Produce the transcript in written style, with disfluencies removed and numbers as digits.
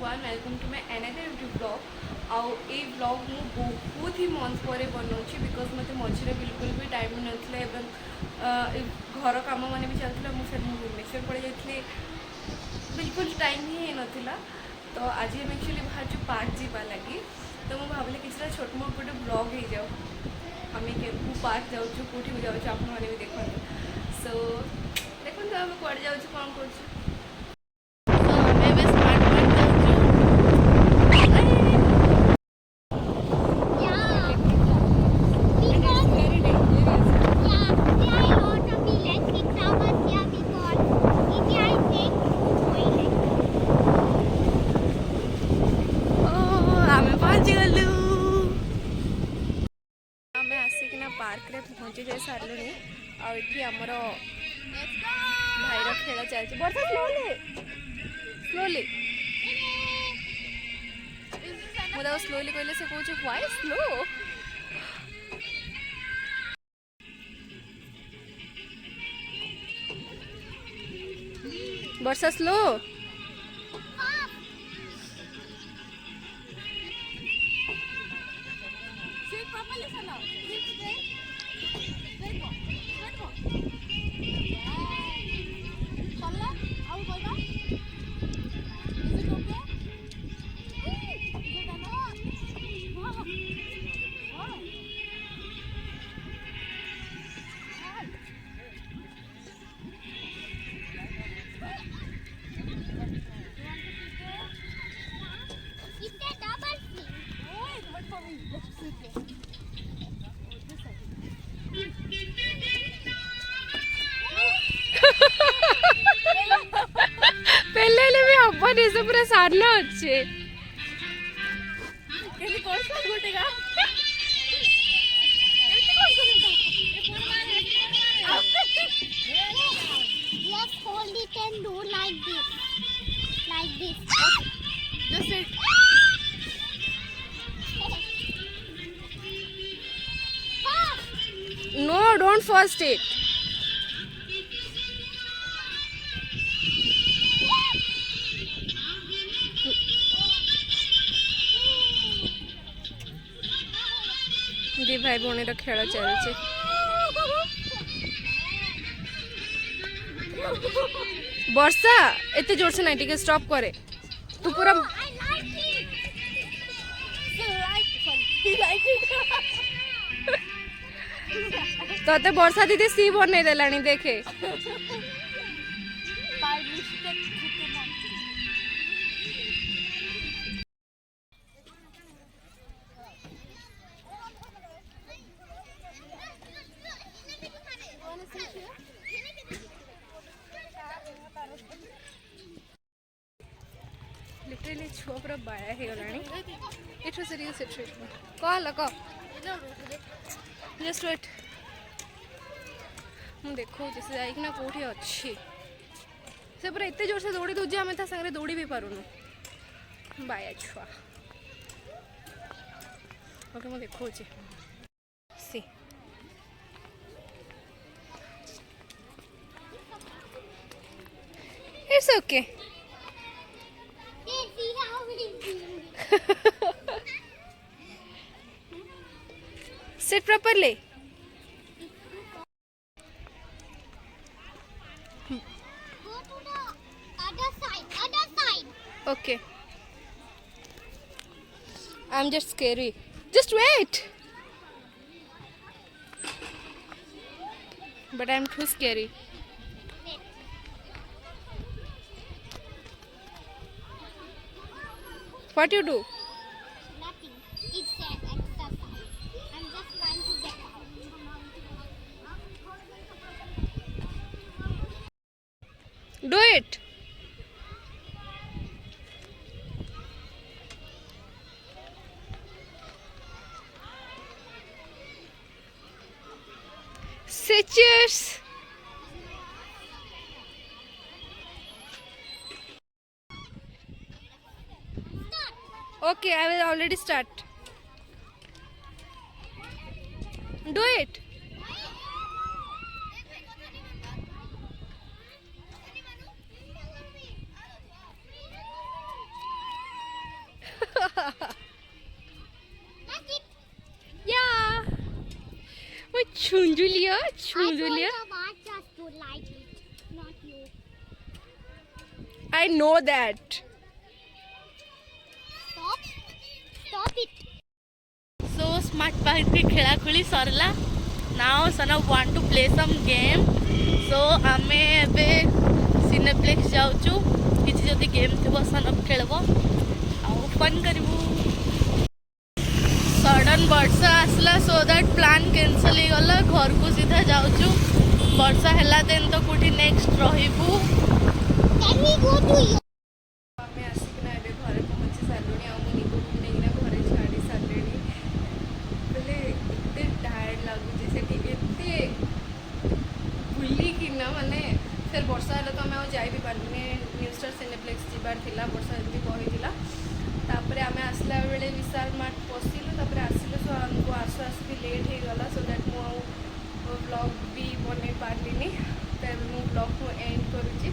Everyone welcome to my another YouTube blog आउ a blog मु बहुत ही मंथ पर बनाऊँगी बिकज मत मझे बिल्कुल भी टाइम ना घर कम मैंने भी चलता मुझे भुवनेश्वर पड़े जाइए बिल्कुल टाइम ही नाला तो आज हम एक्चुअली बाहर पार्क जावा लगी तो मुझे भाविली कि छोट मोट गोटे ब्लॉग हो जाओ आम पार्क जाऊँ कौटी भी जाऊँ आप भी देखते सो देखो आम कड़े जाऊँ कौन कर पार्क रे पहुँची जाए सारे आमर भाईर खेल चलती वर्षा स्लोली मुझे स्लोली कहले से कौन व्हाई स्लो वर्षा स्लो पहले भी हबनी से पूरा सारना अच्छे Yes, hold it and do like this. Just it. No, don't first it. दी भाई भौणी खेल चलছে वर्षा एते जोर से नहीं टिके स्टॉप करे तू पूरा तो वर्षा दीदी सी बन देलानी देखे लिटरली छुआ पूरा बाया हो गलानी इट्स सीरियस सिचुएशन कह कह जस्ट वेट मु देखो से जाइना कौटी अच्छी से पूरा एत जोर से दौड़ी दूजे आम ता सागर दौड़ी भी पारुनु बाया छुआ ओके मु देखो see it's okay Sit properly. Go to the other side. Okay. I'm just scary. Just wait. But I'm too scary. What you do? Nothing. It's an exercise. I'm just trying to get out. Do it. Say cheers. Okay, I will already start. Do it. छुंजुलिया I छुंजुलिया told the Vajas to like it, not you. I know that. Stop. Stop it. So smart park के खेला खुली सरला. Now son of want to play some game. So आमे एबे cineplex जाउछु. किछि जदि game थिबो सन of खेलबो. आउ फन करबो. सडन वर्षा आसला सो दैट प्लान कैंसिल हो गला. घर को सीधा जाउछु. वर्षा हैला देन तो कुठी next रहिबु. Can we go to your आमे आसिकना एबे घरे पहुंची सारलोनी. आ मु निको नेगिना घरे छाडी सारलेनी. बेले एते टायर्ड लागु जे से एते बुली किना माने फिर वर्षा हैला तो आमे आ जाई भी पारनी. न्यू स्टार सिनेप्लेक्स जिबार थिला. वर्षा एमती कहिथिला. तापरे आमे आसला बेले विशाल मार्ट पसिलु. तापरे आसिलु सो हमको आसु आसु भी लेट हो गला. सो दैट मु व्लॉग भी बने पारलिनी. तब मु व्लॉग को एंड करूची.